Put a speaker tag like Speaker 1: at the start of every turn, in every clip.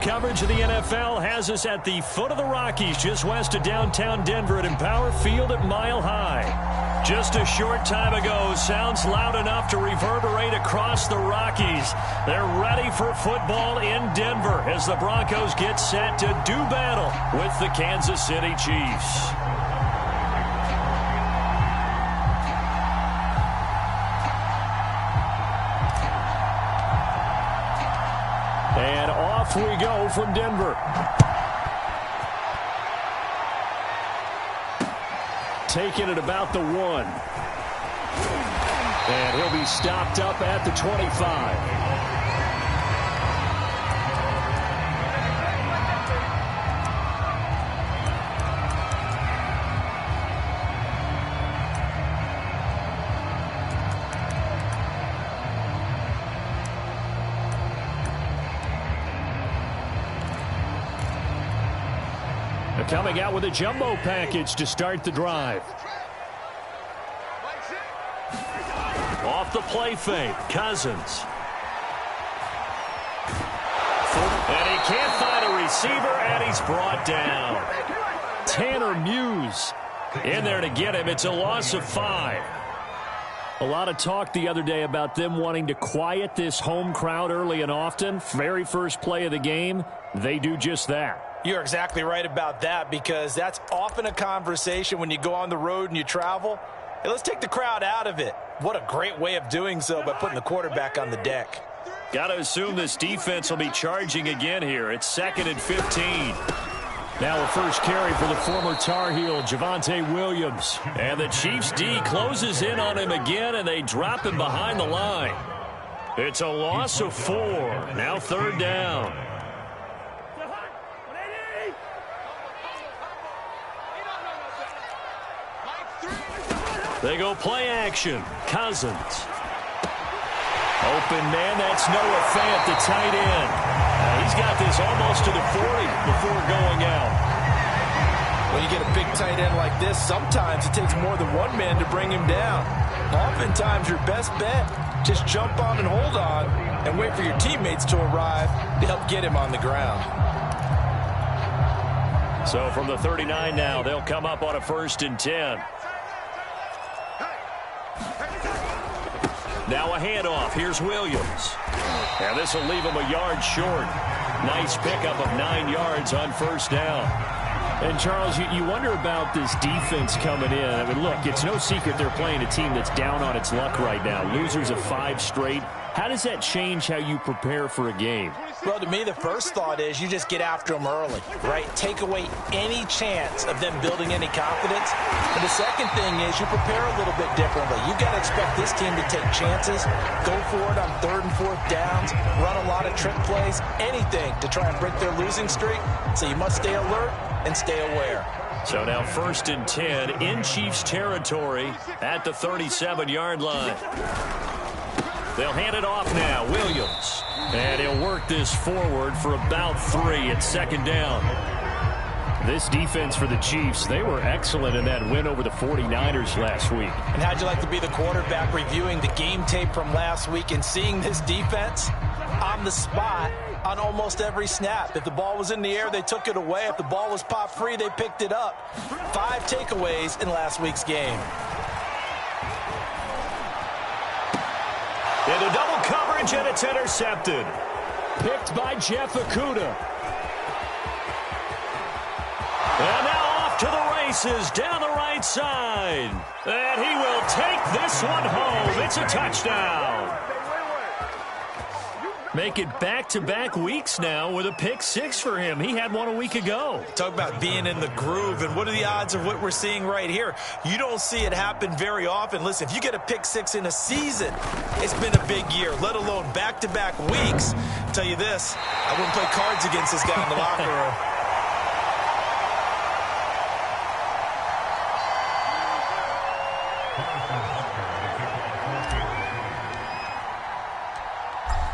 Speaker 1: Coverage of the NFL has us at the foot of the Rockies, just west of downtown Denver at Empower Field at Mile High. Just a short time ago, sounds loud enough to reverberate across the Rockies. They're ready for football in Denver as the Broncos get set to do battle with the Kansas City Chiefs. And off we go from Denver. Taking it about the 1. And he'll be stopped up at the 25. Coming out with a jumbo package to start the drive. Off the play fake, Cousins. And he can't find a receiver, and he's brought down. Tanner Muse in there to get him. It's a loss of 5. A lot of talk the other day about them wanting to quiet this home crowd early and often. Very first play of the game, they do just that.
Speaker 2: You're exactly right about that, because that's often a conversation when you go on the road and you travel. Hey, let's take the crowd out of it. What a great way of doing so by putting the quarterback on the deck.
Speaker 1: Got to assume this defense will be charging again here. It's 2nd and 15. Now a first carry for the former Tar Heel, Javonte Williams. And the Chiefs D closes in on him again, and they drop him behind the line. It's a loss of 4. Now 3rd down. They go play action. Cousins. Open man, that's Noah Fant, the tight end. He's got this almost to the 40 before going out.
Speaker 2: When you get a big tight end like this, sometimes it takes more than one man to bring him down. Oftentimes, your best bet, just jump on and hold on and wait for your teammates to arrive to help get him on the ground.
Speaker 1: So from the 39 now, they'll come up on a 1st and 10. Now a handoff. Here's Williams. And this will leave him a yard short. Nice pickup of 9 yards on 1st down. And, Charles, you wonder about this defense coming in. I mean, look, it's no secret they're playing a team that's down on its luck right now. Losers of 5 straight. How does that change how you prepare for a game?
Speaker 2: Well, to me, the first thought is you just get after them early, right? Take away any chance of them building any confidence. And the second thing is you prepare a little bit differently. You got to expect this team to take chances, go for it on 3rd and 4th downs, run a lot of trick plays, anything to try and break their losing streak. So you must stay alert and stay aware.
Speaker 1: So now 1st and 10 in Chiefs territory at the 37-yard line. They'll hand it off now. Williams. And he'll work this forward for about 3 at 2nd down. This defense for the Chiefs, they were excellent in that win over the 49ers last week.
Speaker 2: And how'd you like to be the quarterback reviewing the game tape from last week and seeing this defense on the spot on almost every snap? If the ball was in the air, they took it away. If the ball was popped free, they picked it up. 5 takeaways in last week's game.
Speaker 1: Into double coverage, and it's intercepted. Picked by Jeff Okudah. And now off to the races down the right side. And he will take this one home. It's a touchdown. Make it back-to-back weeks now with a pick 6 for him. He had one a week ago.
Speaker 2: Talk about being in the groove, and what are the odds of what we're seeing right here? You don't see it happen very often. Listen, if you get a pick 6 in a season, it's been a big year, let alone back-to-back weeks. I'll tell you this, I wouldn't play cards against this guy in the locker room.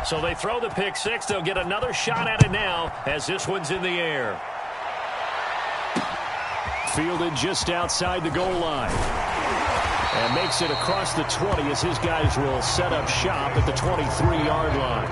Speaker 1: So they throw the pick 6. They'll get another shot at it now as this one's in the air. Fielded just outside the goal line. And makes it across the 20 as his guys will set up shop at the 23-yard line.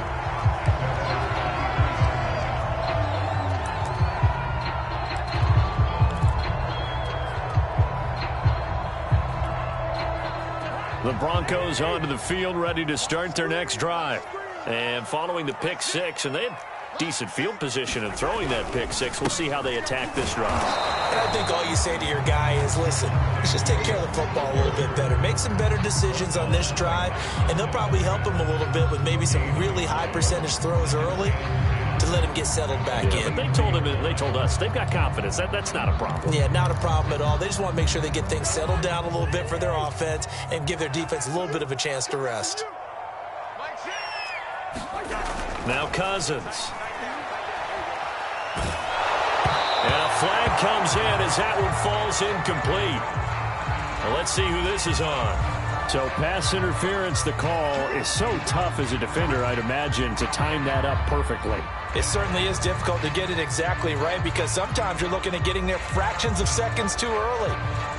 Speaker 1: The Broncos onto the field, ready to start their next drive. And following the pick six, and they had decent field position in throwing that pick six. We'll see how they attack this drive.
Speaker 2: And I think all you say to your guy is, listen, let's just take care of the football a little bit better. Make some better decisions on this drive, and they'll probably help him a little bit with maybe some really high percentage throws early to let him get settled back in.
Speaker 1: But they told us they've got confidence. That's not a problem.
Speaker 2: Yeah, not a problem at all. They just want to make sure they get things settled down a little bit for their offense and give their defense a little bit of a chance to rest.
Speaker 1: Now Cousins. And a flag comes in as that one falls incomplete. Well, let's see who this is on. So pass interference, the call is so tough as a defender, I'd imagine, to time that up perfectly.
Speaker 2: It certainly is difficult to get it exactly right because sometimes you're looking at getting there fractions of seconds too early.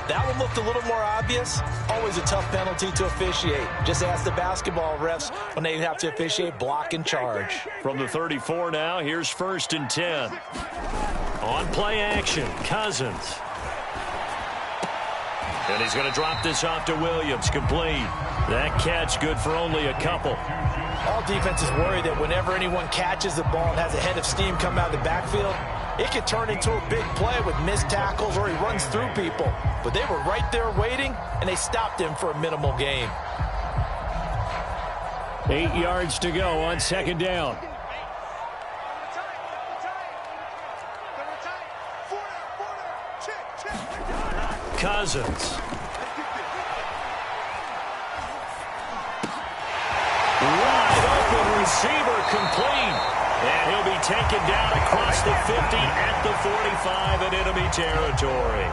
Speaker 2: That one looked a little more obvious. Always a tough penalty to officiate. Just ask the basketball refs when they have to officiate block and charge.
Speaker 1: From the 34 now, here's 1st and 10. On play action, Cousins. And he's going to drop this off to Williams, complete. That catch good for only a couple.
Speaker 2: All defenses worry that whenever anyone catches the ball and has a head of steam come out of the backfield, it can turn into a big play with missed tackles or he runs through people. But they were right there waiting, and they stopped him for a minimal gain.
Speaker 1: 8 yards to go on 2nd down. Cousins. Wide open receiver, complete. And he'll be taken down across the 50 at the 45 in enemy territory.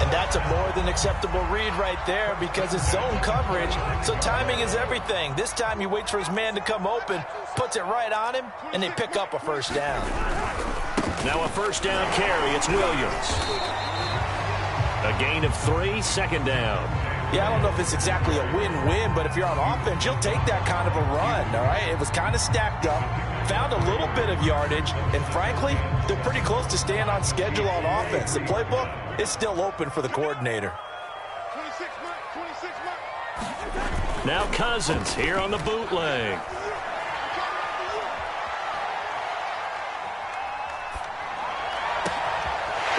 Speaker 2: And that's a more than acceptable read right there because it's zone coverage, so timing is everything. This time he waits for his man to come open, puts it right on him, and they pick up a 1st down.
Speaker 1: Now a 1st down carry. It's Williams. A gain of 3, 2nd down.
Speaker 2: Yeah, I don't know if it's exactly a win-win, but if you're on offense, you'll take that kind of a run, all right? It was kind of stacked up, found a little bit of yardage, and frankly, they're pretty close to staying on schedule on offense. The playbook is still open for the coordinator.
Speaker 1: Now Cousins here on the bootleg.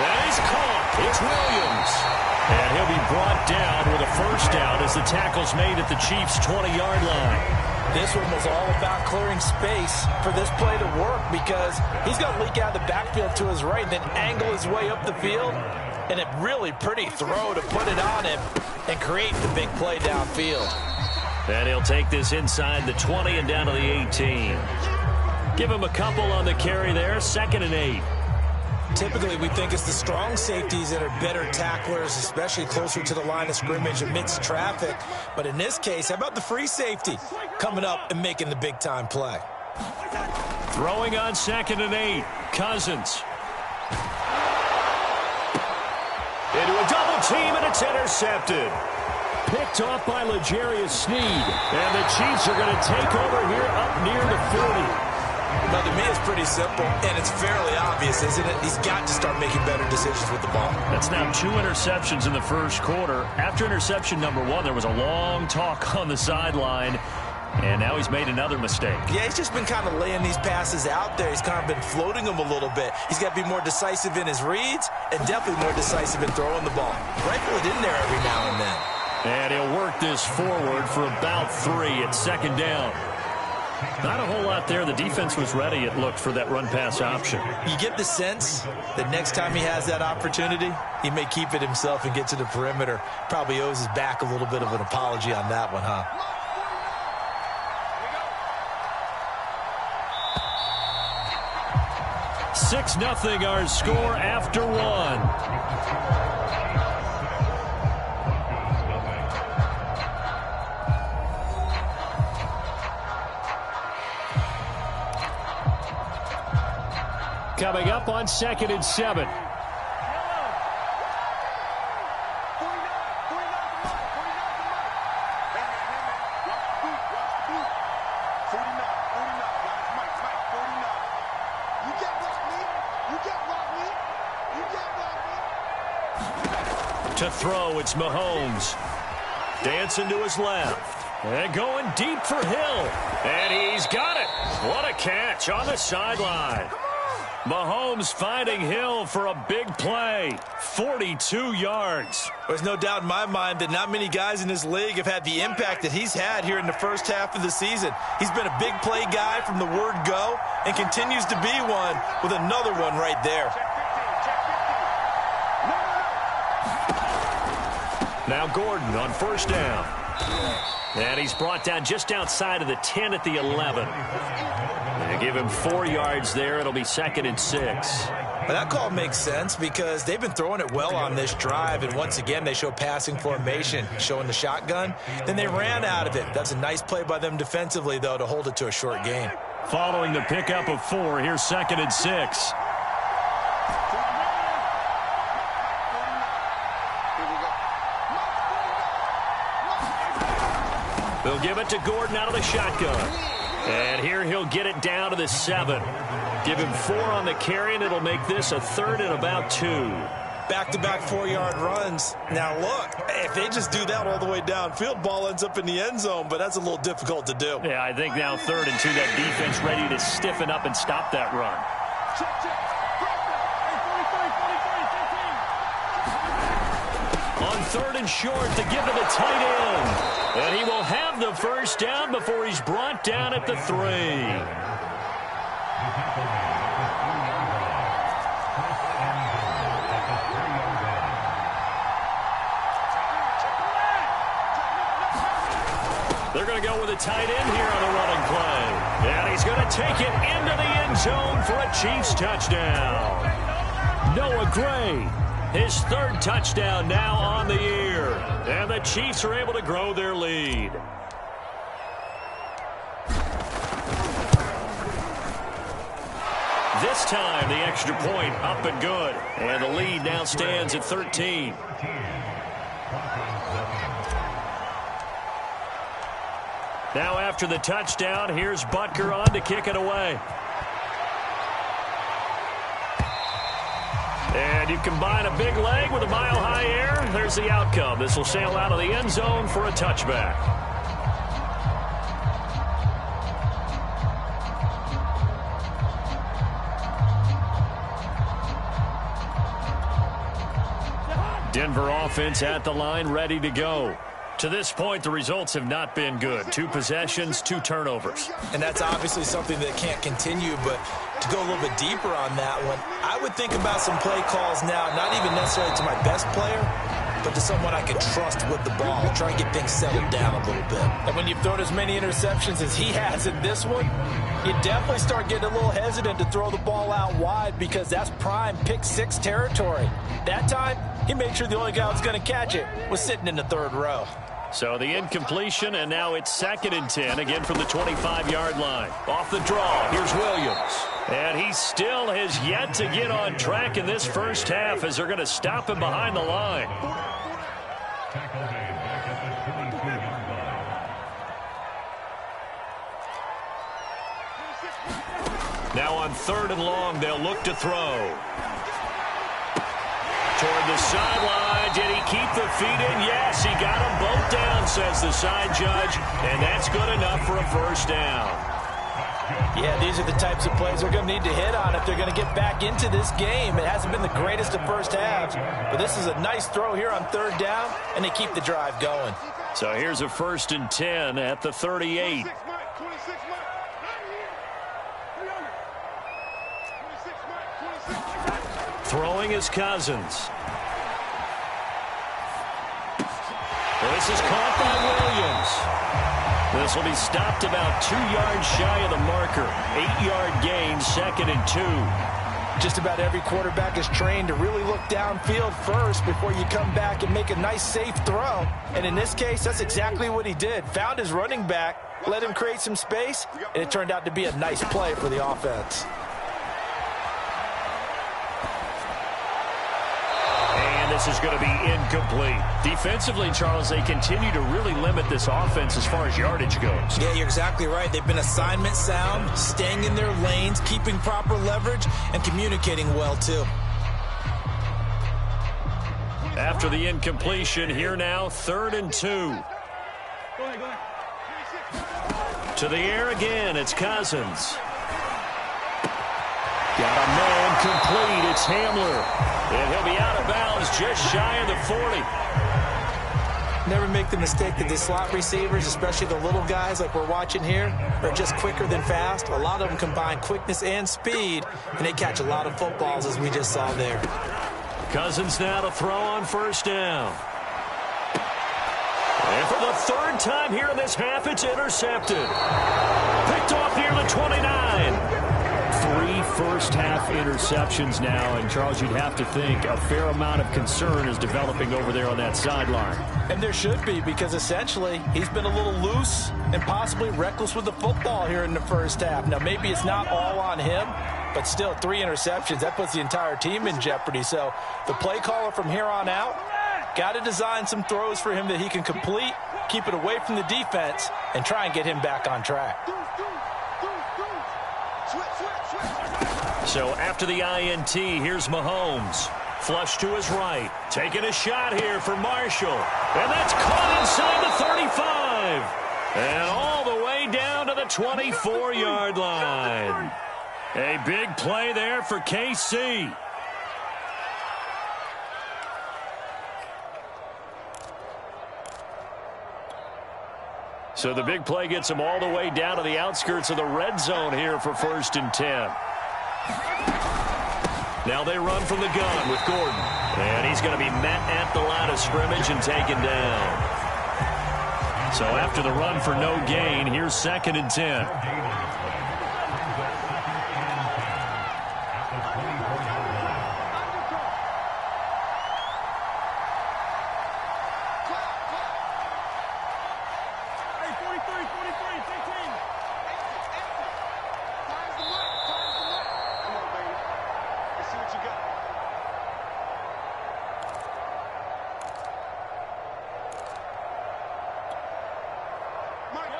Speaker 1: That is caught. It's Williams. And he'll be brought down with a 1st down as the tackle's made at the Chiefs' 20-yard line.
Speaker 2: This one was all about clearing space for this play to work because he's going to leak out the backfield to his right and then angle his way up the field. And a really pretty throw to put it on him and create the big play downfield.
Speaker 1: And he'll take this inside the 20 and down to the 18. Give him a couple on the carry there, 2nd and 8.
Speaker 2: Typically, we think it's the strong safeties that are better tacklers, especially closer to the line of scrimmage amidst traffic. But in this case, how about the free safety coming up and making the big-time play?
Speaker 1: Throwing on 2nd and 8. Cousins. Into a double team, and it's intercepted. Picked off by L'Jarius Sneed. And the Chiefs are going to take over here up near the 40.
Speaker 2: Now, to me, it's pretty simple, and it's fairly obvious, isn't it? He's got to start making better decisions with the ball.
Speaker 1: That's now 2 interceptions in the 1st quarter. After interception number 1, there was a long talk on the sideline, and now he's made another mistake.
Speaker 2: Yeah, he's just been kind of laying these passes out there. He's kind of been floating them a little bit. He's got to be more decisive in his reads and definitely more decisive in throwing the ball. Rifle it in there every now and then.
Speaker 1: And he'll work this forward for about 3 at 2nd down. Not a whole lot there. The defense was ready, it looked, for that run-pass option.
Speaker 2: You get the sense that next time he has that opportunity, he may keep it himself and get to the perimeter. Probably owes his back a little bit of an apology on that one, huh?
Speaker 1: Six 0 our score after 1. Coming up on 2nd and 7. To throw, it's Mahomes. Dancing to his left. And going deep for Hill. And he's got it. What a catch on the sideline. Mahomes finding Hill for a big play. 42 yards.
Speaker 2: There's no doubt in my mind that not many guys in this league have had the impact that he's had here in the first half of the season. He's been a big play guy from the word go and continues to be one with another one right there.
Speaker 1: Now Gordon on first down. And he's brought down just outside of the 10 at the 11. They give him 4 yards there. It'll be 2nd and 6.
Speaker 2: Well, that call makes sense because they've been throwing it well on this drive, and once again they show passing formation, showing the shotgun. Then they ran out of it. That's a nice play by them defensively, though, to hold it to a short gain.
Speaker 1: Following the pickup of 4, here's 2nd and 6. They'll give it to Gordon out of the shotgun. And here he'll get it down to the 7. Give him 4 on the carry, and it'll make this a 3rd and about 2.
Speaker 2: Back-to-back 4-yard runs. Now, look, if they just do that all the way downfield, ball ends up in the end zone, but that's a little difficult to do.
Speaker 1: Yeah, I think now 3rd and 2, that defense ready to stiffen up and stop that run. On 3rd and short to give to the tight end. And he will have the first down before he's brought down at the 3. They're going to go with a tight end here on the running play. And he's going to take it into the end zone for a Chiefs touchdown. Noah Gray, his 3rd touchdown now on the year. And the Chiefs are able to grow their lead. This time, the extra point up and good. And the lead now stands at 13. Now after the touchdown, here's Butker on to kick it away. And you combine a big leg with a mile-high air, there's the outcome. This will sail out of the end zone for a touchback. Denver offense at the line, ready to go. To this point, the results have not been good. 2 possessions, 2 turnovers.
Speaker 2: And that's obviously something that can't continue, but to go a little bit deeper on that one, I would think about some play calls now, not even necessarily to my best player, but to someone I can trust with the ball. Try and get things settled down a little bit. And when you've thrown as many interceptions as he has in this one, you definitely start getting a little hesitant to throw the ball out wide because that's prime pick-6 territory. That time, he made sure the only guy who was going to catch it was sitting in the 3rd row.
Speaker 1: So the incompletion, and now it's 2nd and 10, again from the 25-yard line. Off the draw, here's Williams. And he still has yet to get on track in this first half as they're going to stop him behind the line. Now on 3rd and long, they'll look to throw. Toward the sideline. Did he keep the feet in? Yes, he got them both down, says the side judge. And that's good enough for a first down.
Speaker 2: Yeah, these are the types of plays they're going to need to hit on if they're going to get back into this game. It hasn't been the greatest of first halves, but this is a nice throw here on 3rd down, and they keep the drive going.
Speaker 1: So here's a 1st and 10 at the 38. Throwing is Cousins. This is caught by Williams. This will be stopped about 2 yards shy of the marker. 8-yard gain, 2nd and 2.
Speaker 2: Just about every quarterback is trained to really look downfield first before you come back and make a nice, safe throw. And in this case, that's exactly what he did. Found his running back, let him create some space, and it turned out to be a nice play for the offense.
Speaker 1: This is going to be incomplete. Defensively, Charles, they continue to really limit this offense as far as yardage goes.
Speaker 2: Yeah, you're exactly right. They've been assignment sound, staying in their lanes, keeping proper leverage, and communicating well, too.
Speaker 1: After the incompletion, here now, 3rd and 2. To the air again, it's Cousins. Got a man complete, it's Hamler. And he'll be out of bounds just shy of the 40.
Speaker 2: Never make the mistake that the slot receivers, especially the little guys like we're watching here, are just quicker than fast. A lot of them combine quickness and speed, and they catch a lot of footballs, as we just saw there.
Speaker 1: Cousins now to throw on first down. And for the third time here in this half, it's intercepted. Picked off near the 29. 3 first-half interceptions now, and Charles, you'd have to think a fair amount of concern is developing over there on that sideline.
Speaker 2: And there should be, because essentially he's been a little loose and possibly reckless with the football here in the first half. Now, maybe it's not all on him, but still 3 interceptions. That puts the entire team in jeopardy. So the play caller from here on out got to design some throws for him that he can complete, keep it away from the defense, and try and get him back on track.
Speaker 1: So after the INT, here's Mahomes. Flush to his right. Taking a shot here for Marshall. And that's caught inside the 35. And all the way down to the 24-yard line. A big play there for KC. So the big play gets him all the way down to the outskirts of the red zone here for 1st and 10. Now they run from the gun with Gordon. And he's going to be met at the line of scrimmage and taken down. So after the run for no gain, here's 2nd and 10.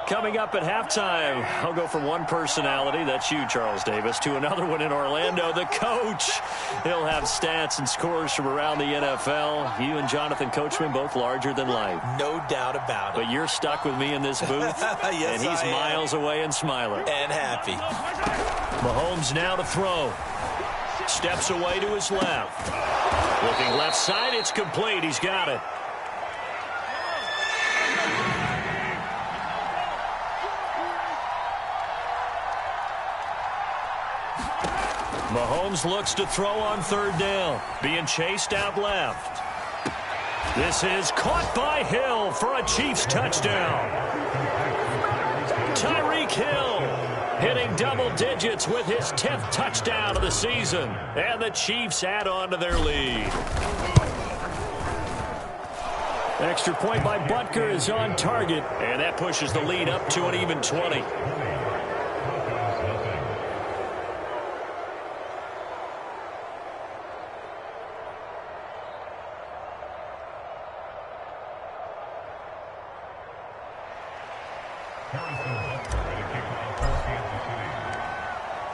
Speaker 1: Coming up at halftime, I'll go from one personality, that's you, Charles Davis, to another one in Orlando, the coach. He'll have stats and scores from around the NFL. You and Jonathan Coachman, both larger than life.
Speaker 2: No doubt about it.
Speaker 1: But you're stuck with me in this booth,
Speaker 2: yes,
Speaker 1: and he's miles away and smiling.
Speaker 2: And happy.
Speaker 1: Mahomes now to throw. Steps away to his left. Looking left side, it's complete. He's got it. Mahomes looks to throw on 3rd down. Being chased out left. This is caught by Hill for a Chiefs touchdown. Tyreek Hill hitting double digits with his 10th touchdown of the season. And the Chiefs add on to their lead. Extra point by Butker is on target. And that pushes the lead up to an even 20.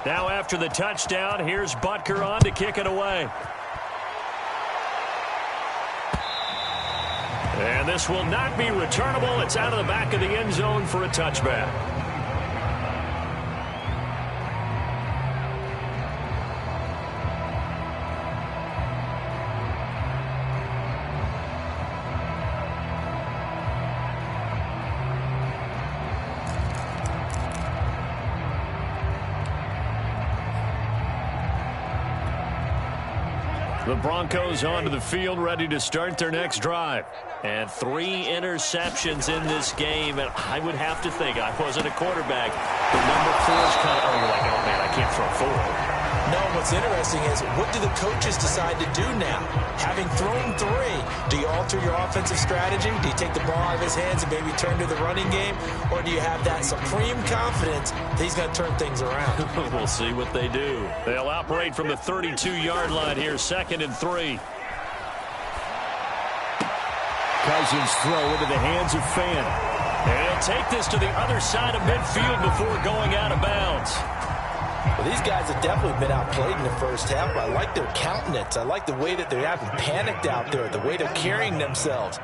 Speaker 1: Now after the touchdown, here's Butker on to kick it away. And this will not be returnable. It's out of the back of the end zone for a touchback. The Broncos onto the field, ready to start their next drive. And 3 interceptions in this game. And I would have to think, I wasn't a quarterback, the number 4 is kind of, you're like, oh, man, I can't throw 4.
Speaker 2: No, what's interesting is, what do the coaches decide to do now? Having thrown 3, do you alter your offensive strategy? Do you take the ball out of his hands and maybe turn to the running game? Or do you have that supreme confidence that he's going to turn things around?
Speaker 1: We'll see what they do. They'll operate from the 32-yard line here, 2nd and 3. Cousins throw into the hands of Fan. And he'll take this to the other side of midfield before going out of bounds.
Speaker 2: Well, these guys have definitely been outplayed in the first half, but I like their countenance. I like the way that they haven't panicked out there, the way they're carrying themselves.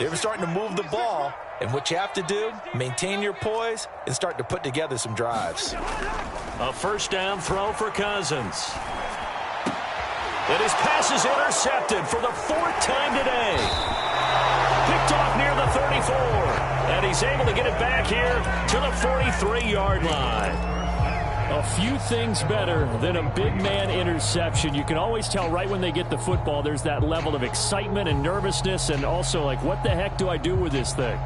Speaker 2: They're starting to move the ball, and what you have to do, maintain your poise and start to put together some drives.
Speaker 1: A first down throw for Cousins. And his pass is intercepted for the 4th time today. Picked off near the 34. And he's able to get it back here to the 43-yard line. A few things better than a big man interception. You can always tell right when they get the football, there's that level of excitement and nervousness, and also like, what the heck do I do with this thing?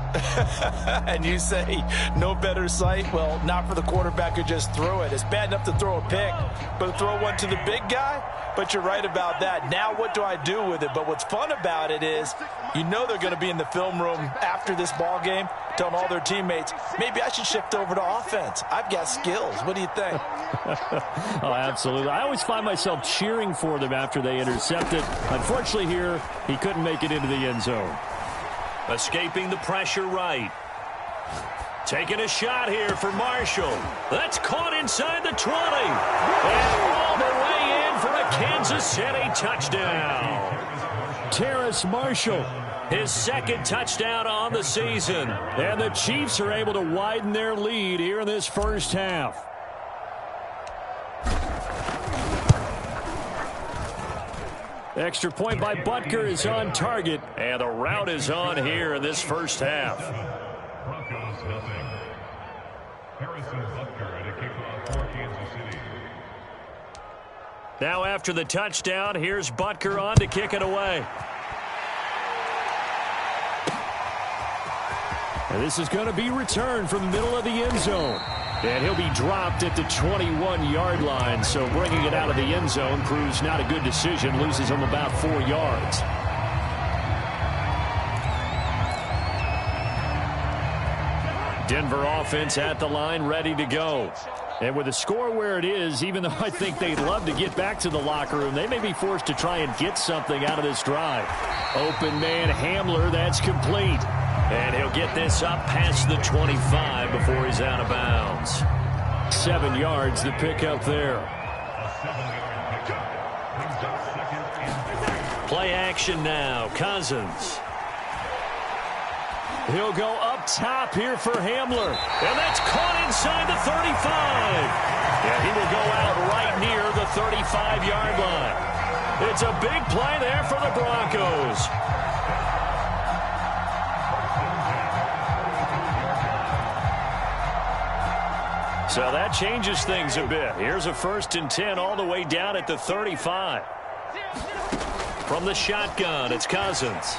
Speaker 2: And you say, no better sight? Well, not for the quarterback who just threw it. It's bad enough to throw a pick, but to throw one to the big guy? But you're right about that. Now what do I do with it? But what's fun about it is, you know they're going to be in the film room after this ball game, telling all their teammates, maybe I should shift over to offense. I've got skills. What do you think?
Speaker 1: Oh, absolutely. I always find myself cheering for them after they intercept it. Unfortunately here, he couldn't make it into the end zone. Escaping the pressure right. Taking a shot here for Marshall. That's caught inside the 20. And all the way in for a Kansas City touchdown. Terrace Marshall, his 2nd touchdown on the season. And the Chiefs are able to widen their lead here in this first half. Extra point by Butker is on target. And the route is on here in this first half.
Speaker 3: Broncos nothing. Harrison Butker at a kickoff for Kansas City.
Speaker 1: Now after the touchdown, here's Butker on to kick it away. And this is going to be returned from the middle of the end zone. And he'll be dropped at the 21-yard line. So bringing it out of the end zone proves not a good decision. Loses him about 4 yards. Denver offense at the line, ready to go. And with the score where it is, even though I think they'd love to get back to the locker room, they may be forced to try and get something out of this drive. Open man Hamler, that's complete. And he'll get this up past the 25 before he's out of bounds. 7 yards, the pickup there. Play action now, Cousins. He'll go up top here for Hamler. And that's caught inside the 35. Yeah, he will go out right near the 35-yard line. It's a big play there for the Broncos. So that changes things a bit. Here's a 1st and 10 all the way down at the 35. From the shotgun, it's Cousins.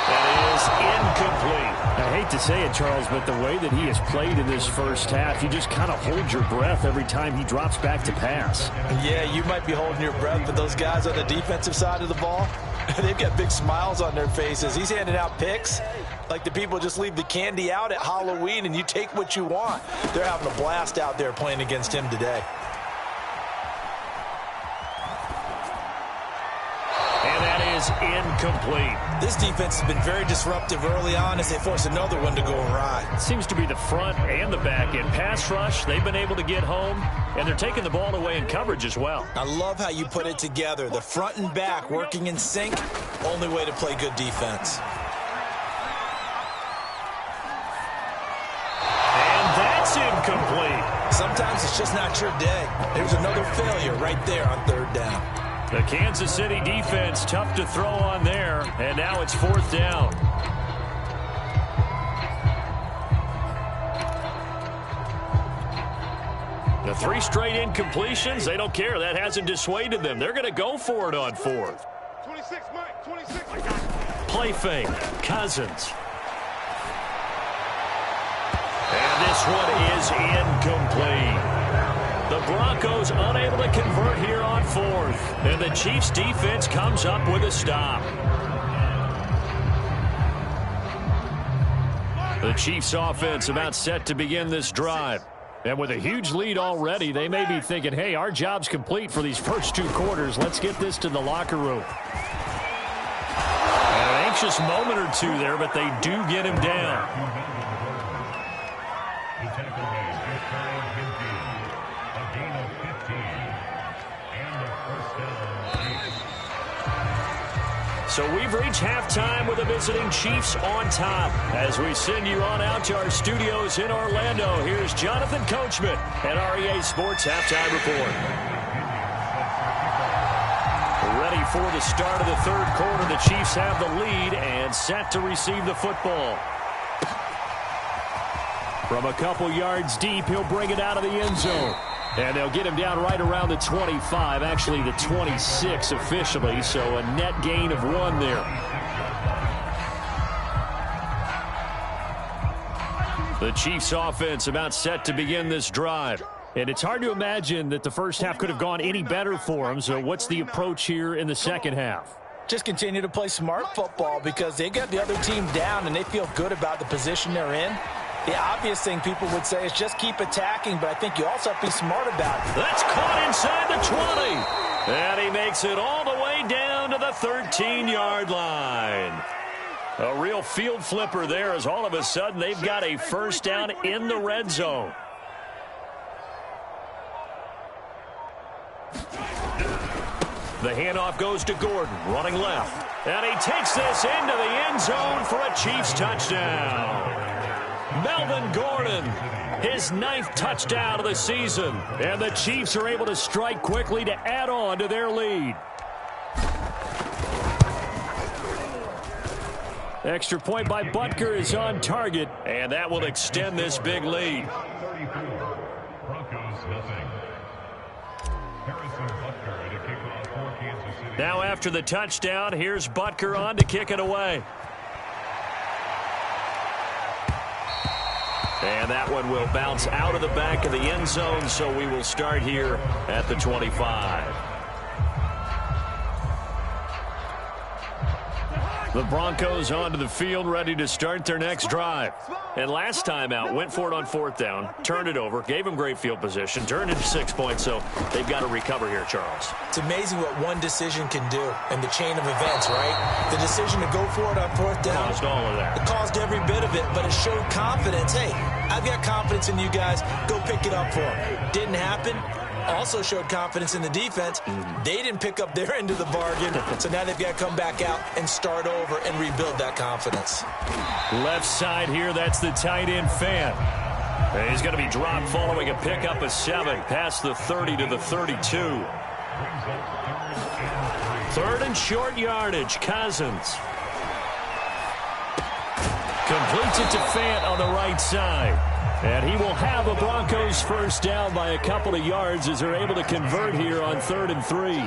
Speaker 1: That is incomplete. I hate to say it, Charles, but the way that he has played in this first half, you just kind of hold your breath every time he drops back to pass.
Speaker 2: Yeah, you might be holding your breath, but those guys on the defensive side of the ball, they've got big smiles on their faces. He's handing out picks like the people just leave the candy out at Halloween and you take what you want. They're having a blast out there playing against him today.
Speaker 1: And that is incomplete.
Speaker 2: This defense has been very disruptive early on as they force another one to go awry.
Speaker 1: Seems to be the front and the back end. Pass rush, they've been able to get home, and they're taking the ball away in coverage as well.
Speaker 2: I love how you put it together. The front and back working in sync, only way to play good defense.
Speaker 1: That's incomplete.
Speaker 2: Sometimes it's just not your day. There's another failure right there on 3rd down.
Speaker 1: The Kansas City defense tough to throw on there, and now it's 4th down. The 3 straight incompletions, they don't care. That hasn't dissuaded them. They're going to go for it on 4th.
Speaker 3: 26, Mike, 26.
Speaker 1: Play fake, Cousins. And this one is incomplete. The Broncos unable to convert here on 4th. And the Chiefs defense comes up with a stop. The Chiefs offense about set to begin this drive. And with a huge lead already, they may be thinking, hey, our job's complete for these first 2 quarters. Let's get this to the locker room. An anxious moment or two there, but they do get him down. So we've reached halftime with the visiting Chiefs on top. As we send you on out to our studios in Orlando, here's Jonathan Coachman at REA Sports Halftime Report. Ready for the start of the third quarter. The Chiefs have the lead and set to receive the football. From a couple yards deep, he'll bring it out of the end zone. And they'll get him down right around the 25, actually the 26 officially, so a net gain of 1 there. The Chiefs offense about set to begin this drive. And it's hard to imagine that the first half could have gone any better for them, so what's the approach here in the second half?
Speaker 2: Just continue to play smart football because they got the other team down and they feel good about the position they're in. The obvious thing people would say is just keep attacking, but I think you also have to be smart about it.
Speaker 1: That's caught inside the 20. And he makes it all the way down to the 13-yard line. A real field flipper there as all of a sudden they've got a first down in the red zone. The handoff goes to Gordon, running left. And he takes this into the end zone for a Chiefs touchdown. Melvin Gordon, his 9th touchdown of the season. And the Chiefs are able to strike quickly to add on to their lead. Extra point by Butker is on target, and that will extend this big lead. Now after the touchdown, here's Butker on to kick it away. And that one will bounce out of the back of the end zone, so we will start here at the 25. The Broncos onto the field, ready to start their next drive. And last time out, went for it on 4th down, turned it over, gave them great field position, turned it to 6 points, so they've got to recover here, Charles.
Speaker 2: It's amazing what one decision can do in the chain of events, right? The decision to go for it on 4th down.
Speaker 1: Caused all of that.
Speaker 2: It caused every bit of it, but it showed confidence. Hey, I've got confidence in you guys. Go pick it up for them. Didn't happen. Also showed confidence in the defense. They didn't pick up their end of the bargain, so now they've got to come back out and start over and rebuild that confidence.
Speaker 1: Left side here, that's the tight end Fan. And he's going to be dropped following a pickup of 7 past the 30 to the 32. 3rd and short yardage, Cousins. Completes it to Fant on the right side. And he will have a Broncos first down by a couple of yards as they're able to convert here on 3rd and 3.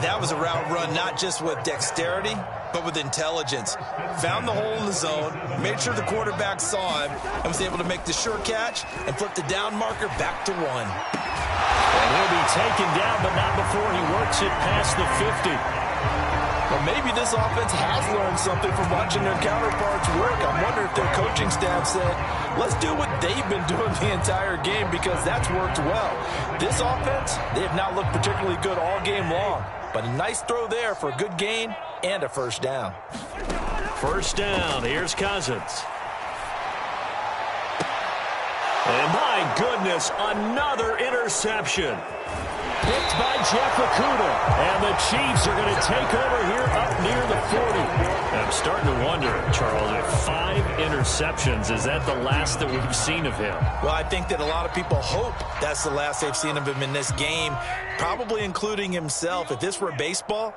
Speaker 2: That was a route run not just with dexterity, but with intelligence. Found the hole in the zone, made sure the quarterback saw him, and was able to make the sure catch and flip the down marker back to 1.
Speaker 1: And he'll be taken down, but not before he works it past the 50.
Speaker 2: Well, maybe this offense has learned something from watching their counterparts work. I wonder if their coaching staff said, let's do what they've been doing the entire game because that's worked well. This offense, they have not looked particularly good all game long. But a nice throw there for a good gain and a first down.
Speaker 1: First down, here's Cousins. And my goodness, another interception. Picked by Jeff Okudah. And the Chiefs are going to take over here up near the 40. And I'm starting to wonder, Charles, if 5 interceptions, is that the last that we've seen of him?
Speaker 2: Well, I think that a lot of people hope that's the last they've seen of him in this game, probably including himself. If this were baseball,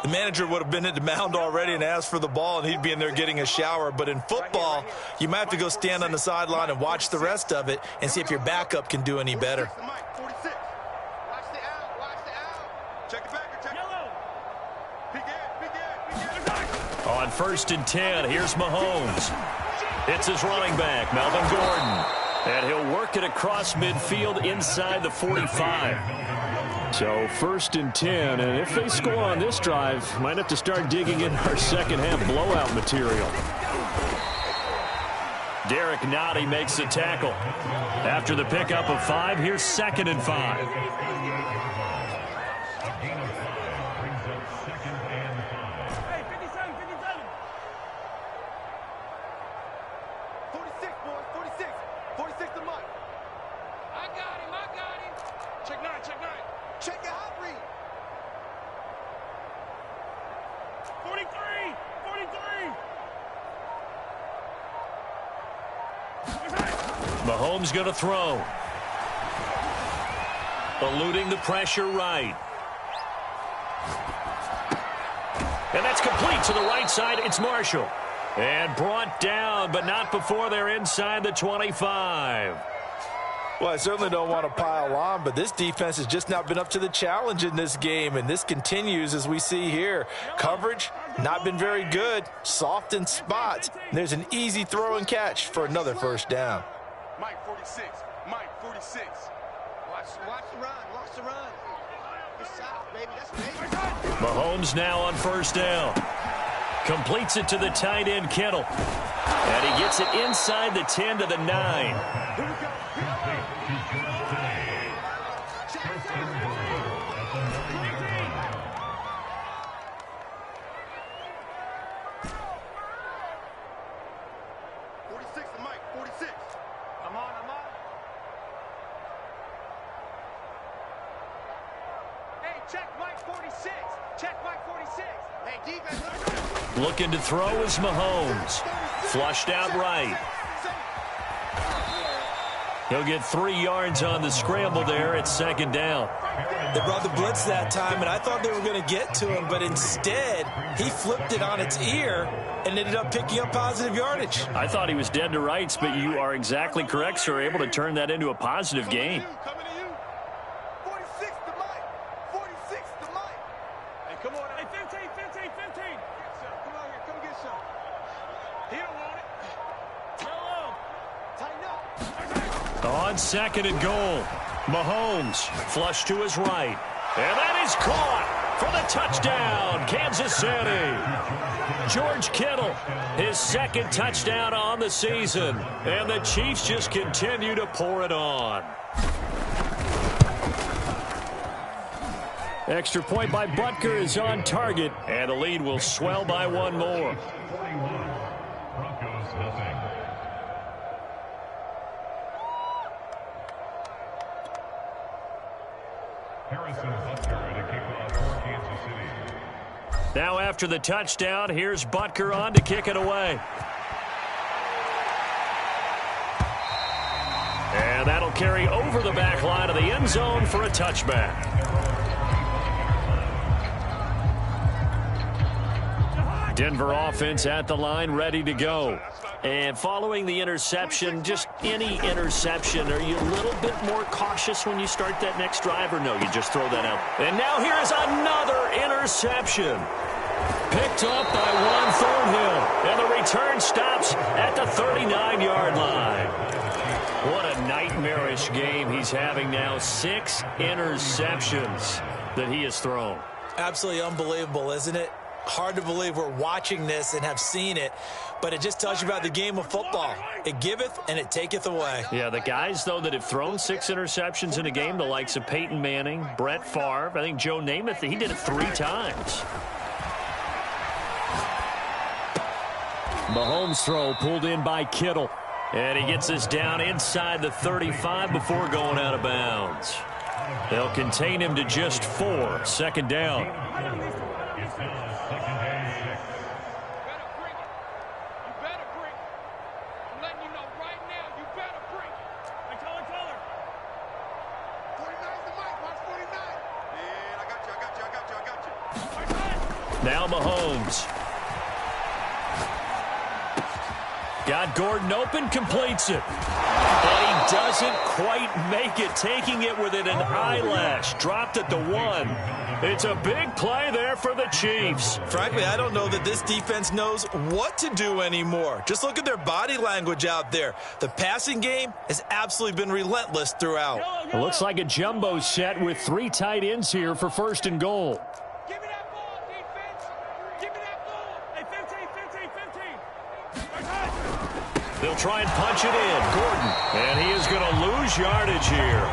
Speaker 2: the manager would have been at the mound already and asked for the ball, and he'd be in there getting a shower. But in football, you might have to go stand on the sideline and watch the rest of it and see if your backup can do any better.
Speaker 1: On 1st and 10, here's Mahomes. It's his running back, Melvin Gordon. And he'll work it across midfield inside the 45. So 1st and 10, and if they score on this drive, might have to start digging in our second half blowout material. Derek Nottie makes the tackle. After the pickup of 5, here's 2nd and 5. Mahomes going to throw. Eluding the pressure right. And that's complete to the right side. It's Marshall. And brought down, but not before they're inside the 25.
Speaker 2: Well, I certainly don't want to pile on, but this defense has just not been up to the challenge in this game, and this continues as we see here. Coverage, not been very good, soft in spots. There's an easy throw and catch for another first down.
Speaker 4: Mike 46, Mike 46. Watch the run, watch the run. Good shot, baby, that's baby.
Speaker 1: Mahomes now on first down. Completes it to the tight end, Kittle. And he gets it inside the 10 to the 9. Looking to throw is Mahomes. Flushed out right. He'll get 3 yards on the scramble there at second down.
Speaker 2: They brought the blitz that time, and I thought they were going to get to him, but instead he flipped it on its ear and ended up picking up positive yardage.
Speaker 1: I thought he was dead to rights, but you are exactly correct, sir. Able to turn that into a positive gain. On second and goal, Mahomes flush to his right. And that is caught for the touchdown, Kansas City. George Kittle, his second touchdown on the season. And the Chiefs just continue to pour it on. Extra point by Butker is on target, and the lead will swell by 1 more.
Speaker 3: Broncos nothing. Harrison Butker to kick off for Kansas City.
Speaker 1: Now after the touchdown, here's Butker on to kick it away. And that'll carry over the back line of the end zone for a touchback. Denver offense at the line, ready to go. And following the interception, just any interception, are you a little bit more cautious when you start that next drive, or no, you just throw that out? And now here is another interception. Picked up by Juan Thornhill, and the return stops at the 39-yard line. What a nightmarish game he's having now. 6 interceptions that he has thrown.
Speaker 2: Absolutely unbelievable, isn't it? Hard to believe we're watching this and have seen it, but it just tells you about the game of football. It giveth and it taketh away.
Speaker 1: Yeah, the guys, though, that have thrown 6 interceptions in a game, the likes of Peyton Manning, Brett Favre, I think Joe Namath, he did it 3 times. Mahomes' throw pulled in by Kittle, and he gets this down inside the 35 before going out of bounds. They'll contain him to just 4, second down. Now Mahomes. Got Gordon open, completes it. But he doesn't quite make it, taking it within an eyelash. Dropped at the 1. It's a big play there for the Chiefs.
Speaker 2: Frankly, I don't know that this defense knows what to do anymore. Just look at their body language out there. The passing game has absolutely been relentless throughout.
Speaker 1: It looks like a jumbo set with 3 tight ends here for first and goal. They'll try and punch it in. Gordon. And he is going to lose yardage here.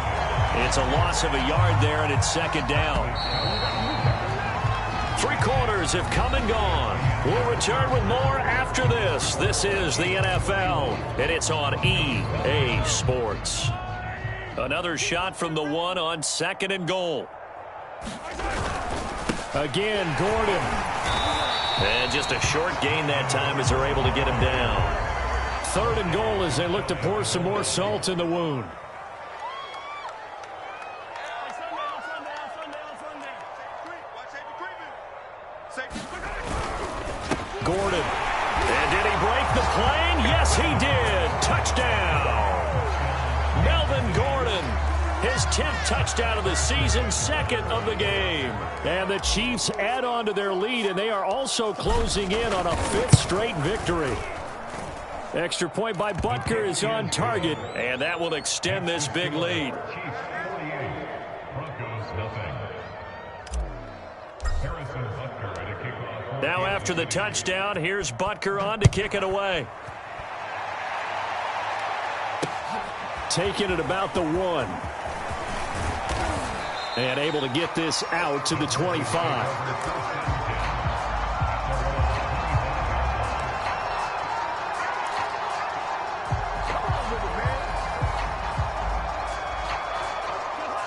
Speaker 1: It's a loss of a yard there, and it's second down. 3 quarters have come and gone. We'll return with more after this. This is the NFL, and it's on EA Sports. Another shot from the 1 on second and goal. Again, Gordon. And just a short gain that time as they're able to get him down. 3rd and goal as they look to pour some more salt in the wound. Gordon. And did he break the plane? Yes, he did. Touchdown. Melvin Gordon. His 10th touchdown of the season, 2nd of the game. And the Chiefs add on to their lead, and they are also closing in on a 5th straight victory. Extra point by Butker is on target, and that will extend this big lead.
Speaker 3: Chiefs 48, Broncos nothing. Harrison Butker at a kickoff.
Speaker 1: Now after the touchdown, here's Butker on to kick it away. Taking it about the 1. And able to get this out to the 25.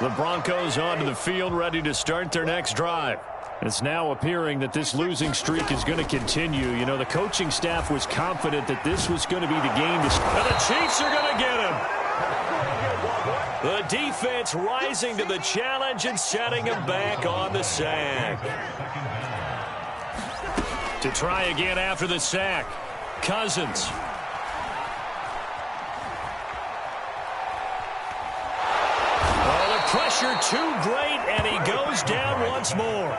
Speaker 1: The Broncos onto the field, ready to start their next drive. It's now appearing that this losing streak is going to continue. You know, the coaching staff was confident that this was going to be the game. And the Chiefs are going to get him. The defense rising to the challenge and setting him back on the sack. To try again after the sack, Cousins. Oh, the pressure too great, and he goes down once more.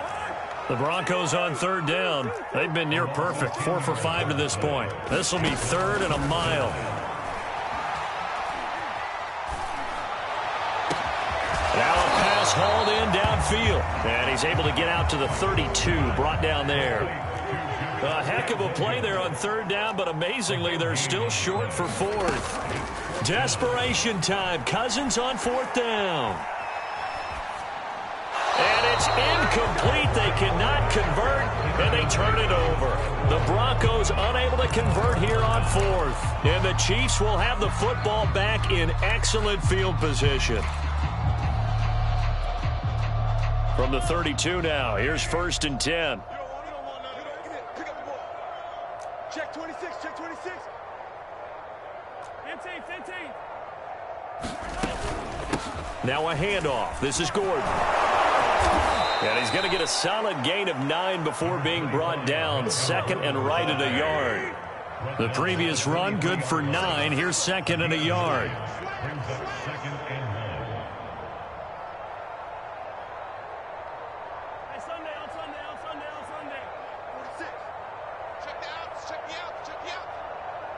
Speaker 1: The Broncos on 3rd down. They've been near perfect, 4 for 5 to this point. This will be 3rd and a mile. Now a pass hauled in downfield. And he's able to get out to the 32, brought down there. A heck of a play there on 3rd down, but amazingly, they're still short for 4th. Desperation time. Cousins on 4th down. And it's incomplete. They cannot convert, and they turn it over. The Broncos unable to convert here on 4th. And the Chiefs will have the football back in excellent field position. From the 32 now, here's 1st and 10.
Speaker 4: Check 26, check 26. 15.
Speaker 1: Now a handoff. This is Gordon. And he's going to get a solid gain of 9 before being brought down. 2nd and right at a yard. The previous run, good for 9. Here's 2nd and a yard.
Speaker 3: Brings up 2nd and 1.
Speaker 4: Sunday. 46. Check the outs, check the outs.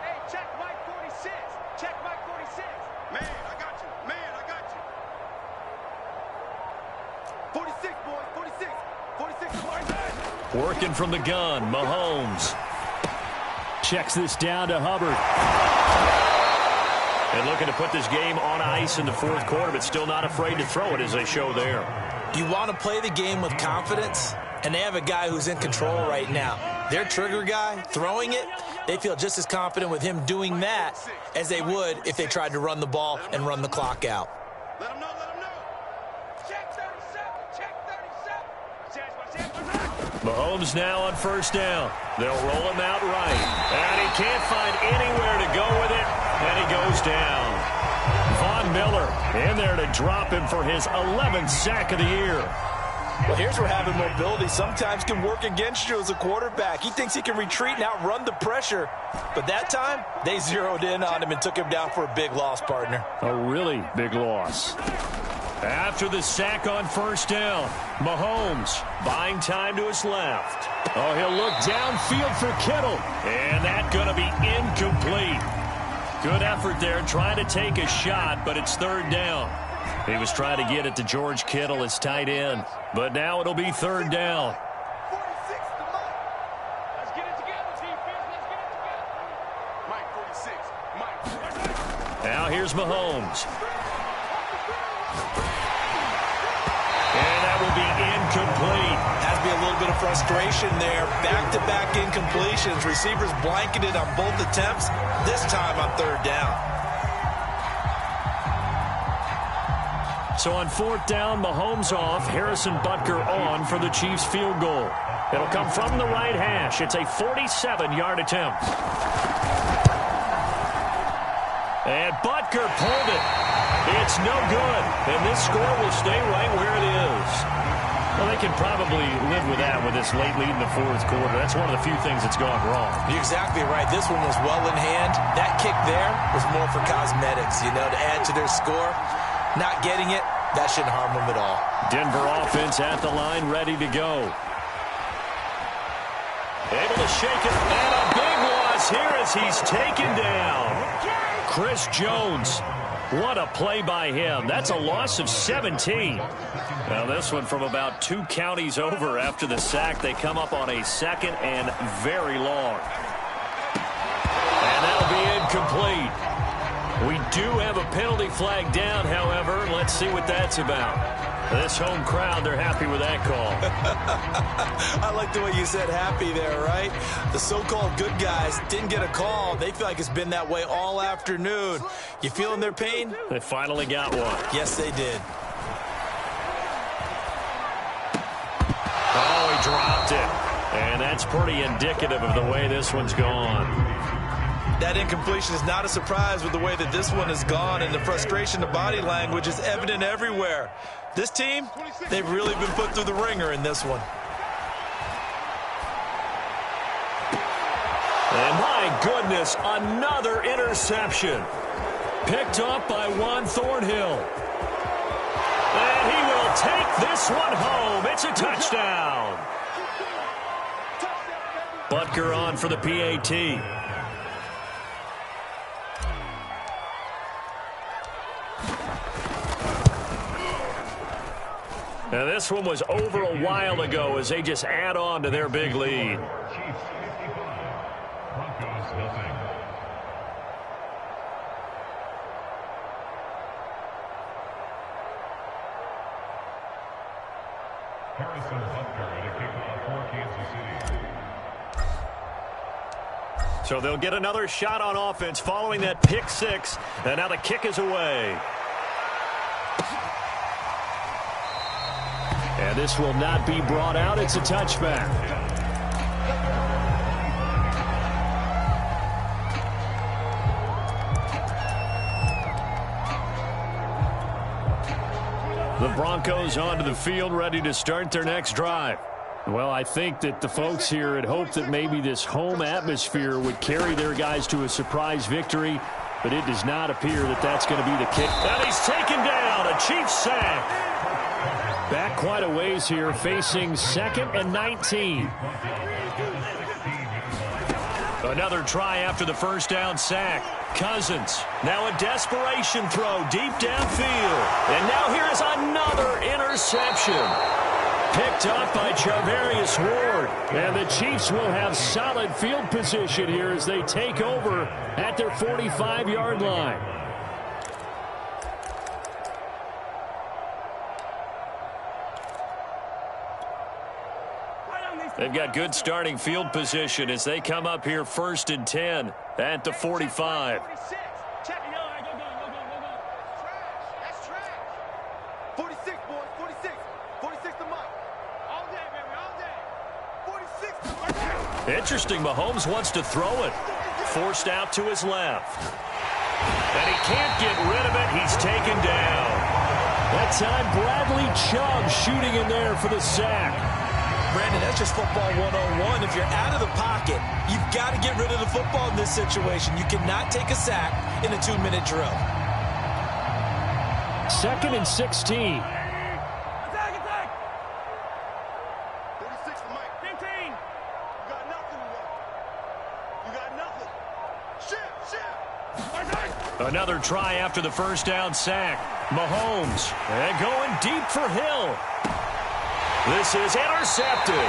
Speaker 4: Hey, check Mike 46. Check Mike 46. Man, I got you. 46, boys, 46. 46 to Ryder.
Speaker 1: Working from the gun, Mahomes. Checks this down to Hubbard. And looking to put this game on ice in the 4th quarter, but still not afraid to throw it as they show there.
Speaker 2: You want to play the game with confidence, and they have a guy who's in control right now. Their trigger guy, throwing it, they feel just as confident with him doing that as they would if they tried to run the ball and run the clock out.
Speaker 4: Let him know. Check 37, check 37.
Speaker 1: Mahomes now on 1st down. They'll roll him out right. And he can't find anywhere to go with it, and he goes down. Von Miller in there to drop him for his 11th sack of the year.
Speaker 2: Well, here's where having mobility sometimes can work against you as a quarterback. He thinks he can retreat and outrun the pressure. But that time, they zeroed in on him and took him down for a big loss, partner.
Speaker 1: A really big loss. After the sack on 1st down, Mahomes buying time to his left. Oh, he'll look downfield for Kittle. And that's going to be incomplete. Good effort there trying to take a shot, but it's 3rd down. He was trying to get it to George Kittle, his tight end. But now it'll be 3rd down.
Speaker 4: 46 to Mike. Let's get it together, defense. Let's get it together. Mike 46.
Speaker 1: Now here's Mahomes. And that will be incomplete.
Speaker 2: Has to be a little bit of frustration there. Back-to-back incompletions. Receivers blanketed on both attempts. This time on 3rd down.
Speaker 1: So on 4th down, Mahomes off, Harrison Butker on for the Chiefs field goal. It'll come from the right hash. It's a 47-yard attempt. And Butker pulled it. It's no good. And this score will stay right where it is. Well, they can probably live with that with this late lead in the 4th quarter. That's one of the few things that's gone wrong.
Speaker 2: You're exactly right. This one was well in hand. That kick there was more for cosmetics, to add to their score. Not getting it, that shouldn't harm them at all. Denver offense at the line, ready to go.
Speaker 1: Able to shake it, and a big loss here as he's taken down. Chris Jones, what a play by him. That's a loss of 17. Now this one from about 2 counties over after the sack. They come up on a 2nd and very long. And that'll be incomplete. We do have a penalty flag down, however. Let's see what that's about. This home crowd, they're happy with that call.
Speaker 2: I like the way you said happy there, right? The so-called good guys didn't get a call. They feel like it's been that way all afternoon. You feeling their pain?
Speaker 1: They finally got one.
Speaker 2: Yes, they did.
Speaker 1: Oh, he dropped it. And that's pretty indicative of the way this one's gone.
Speaker 2: That incompletion is not a surprise with the way that this one has gone, and the frustration, the body language is evident everywhere. This team, they've really been put through the ringer in this one.
Speaker 1: And my goodness, another interception. Picked up by Juan Thornhill. And he will take this one home. It's a touchdown. Butker on for the PAT. Now this one was over a while ago as they just add on to their big lead.
Speaker 3: Chiefs 55, Broncos nothing. Harrison Butker at a kickoff for Kansas City.
Speaker 1: So they'll get another shot on offense following that pick 6. And now the kick is away. And this will not be brought out. It's a touchback. The Broncos onto the field, ready to start their next drive. Well, I think that the folks here had hoped that maybe this home atmosphere would carry their guys to a surprise victory, but it does not appear that that's going to be the kick. And he's taken down, a Chiefs sack. Back quite a ways here, facing 2nd and 19. Another try after the first down sack. Cousins, now a desperation throw deep downfield. And now here is another interception. Picked up by Charvarius Ward. And the Chiefs will have solid field position here as they take over at their 45-yard line. They've got good starting field position as they come up here 1st and 10 at the 45.
Speaker 4: That's trash. 46, boys. 46. 46 to Mike. All day, baby. All day. 46 to Mike.
Speaker 1: Interesting. Mahomes wants to throw it. Forced out to his left. And he can't get rid of it. He's taken down. That time, Bradley Chubb shooting in there for the sack.
Speaker 2: Brandon, that's just football 101. If you're out of the pocket, you've got to get rid of the football in this situation. You cannot take a sack in a 2-minute drill.
Speaker 1: 2nd and 16.
Speaker 4: Attack, attack. 46 to Mike. 15. You got nothing today. You got nothing. Shit.
Speaker 1: Another try after the first down sack. Mahomes, and going deep for Hill. This is intercepted.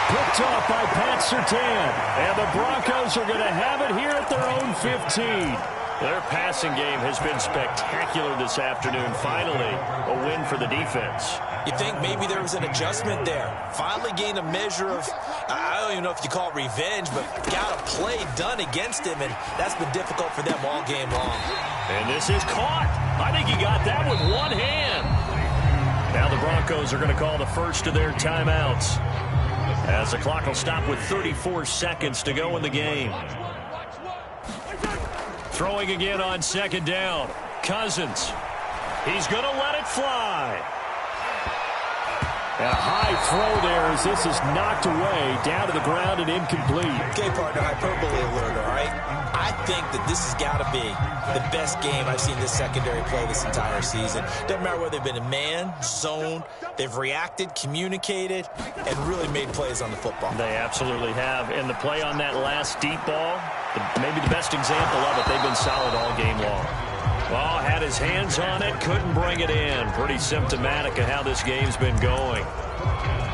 Speaker 1: Picked off by Pat Surtain. And the Broncos are going to have it here at their own 15. Their passing game has been spectacular this afternoon. Finally, a win for the defense.
Speaker 2: You think maybe there was an adjustment there. Finally gained a measure of, I don't even know if you call it revenge, but got a play done against him, and that's been difficult for them all game long.
Speaker 1: And this is caught. I think he got that with one hand. Now the Broncos are going to call the first of their timeouts, as the clock will stop with 34 seconds to go in the game. Throwing again on second down. Cousins. He's going to let it fly. And a high throw there as this is knocked away, down to the ground and incomplete.
Speaker 2: Okay, partner, hyperbole alert, all right? I think that this has got to be the best game I've seen this secondary play this entire season. Doesn't matter whether they've been in man, zone, they've reacted, communicated, and really made plays on the football.
Speaker 1: They absolutely have. And the play on that last deep ball, maybe the best example of it, they've been solid all game long. Well, had his hands on it, couldn't bring it in. Pretty symptomatic of how this game's been going.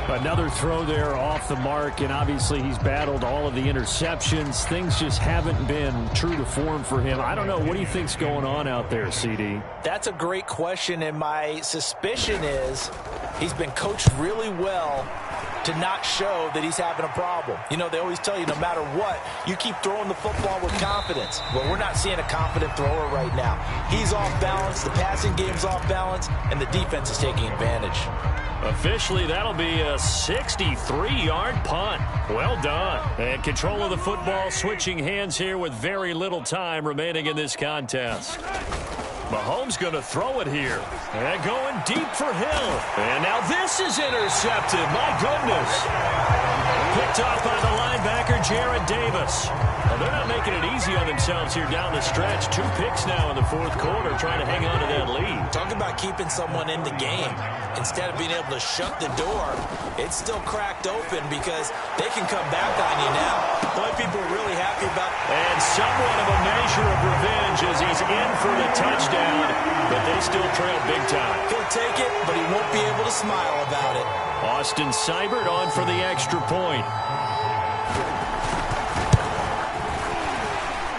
Speaker 5: Another throw there off the mark, and obviously he's battled all of the interceptions. Things just haven't been true to form for him. I don't know. What do you think's going on out there, CD?
Speaker 2: That's a great question, and my suspicion is he's been coached really well to not show that he's having a problem. You know, they always tell you no matter what, you keep throwing the football with confidence. Well, we're not seeing a confident thrower right now. He's off balance, the passing game's off balance, and the defense is taking advantage.
Speaker 1: Officially, that'll be a 63-yard punt. Well done. And control of the football switching hands here with very little time remaining in this contest. Mahomes going to throw it here. And going deep for Hill. And now this is intercepted. My goodness. Picked off by the linebacker, Jarrad Davis. Well, they're not making it easy on themselves here down the stretch. 2 picks now in the fourth quarter trying to hang on to that lead.
Speaker 2: Talk about keeping someone in the game. Instead of being able to shut the door, it's still cracked open because they can come back on you now. The only people are really happy about.
Speaker 1: And somewhat of a measure of revenge as he's in for the touchdown, but they still trail big time.
Speaker 2: He'll take it, but he won't be able to smile about it.
Speaker 1: Austin Seibert on for the extra point.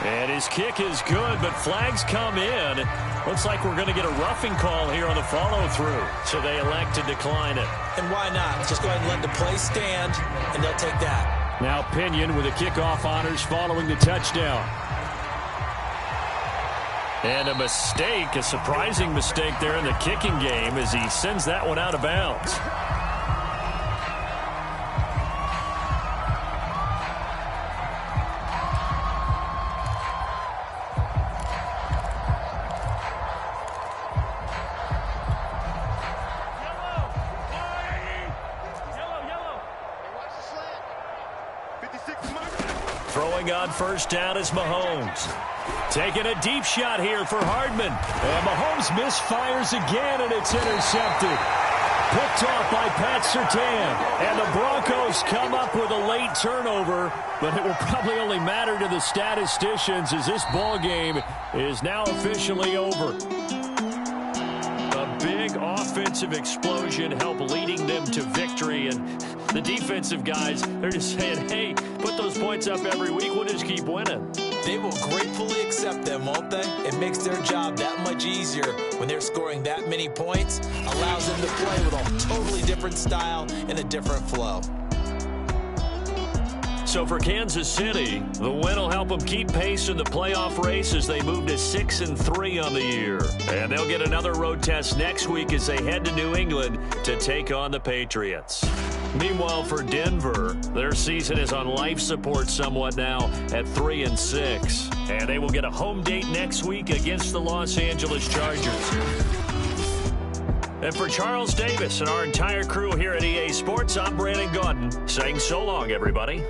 Speaker 1: And his kick is good, but flags come in. Looks like we're going to get a roughing call here on the follow-through. So they elect to decline it.
Speaker 2: And why not? Just go ahead and let the play stand, and they'll take that.
Speaker 5: Now Pinion with the kickoff honors following the touchdown.
Speaker 1: And a mistake, a surprising mistake there in the kicking game as he sends that one out of bounds. Throwing on first down is Mahomes. Taking a deep shot here for Hardman. And Mahomes misfires again, and it's intercepted. Picked off by Pat Surtain. And the Broncos come up with a late turnover, but it will probably only matter to the statisticians as this ball game is now officially over. A big offensive explosion helped leading them to victory, and the defensive guys, they're just saying, hey, put those points up every week, we'll just keep winning.
Speaker 2: They will gratefully accept them, won't they? It makes their job that much easier when they're scoring that many points, allows them to play with a totally different style and a different flow.
Speaker 1: So for Kansas City, the win will help them keep pace in the playoff race as they move to 6-3 on the year. And they'll get another road test next week as they head to New England to take on the Patriots. Meanwhile, for Denver, their season is on life support somewhat now at 3-6. And they will get a home date next week against the Los Angeles Chargers. And for Charles Davis and our entire crew here at EA Sports, I'm Brandon Gaudin saying so long, everybody.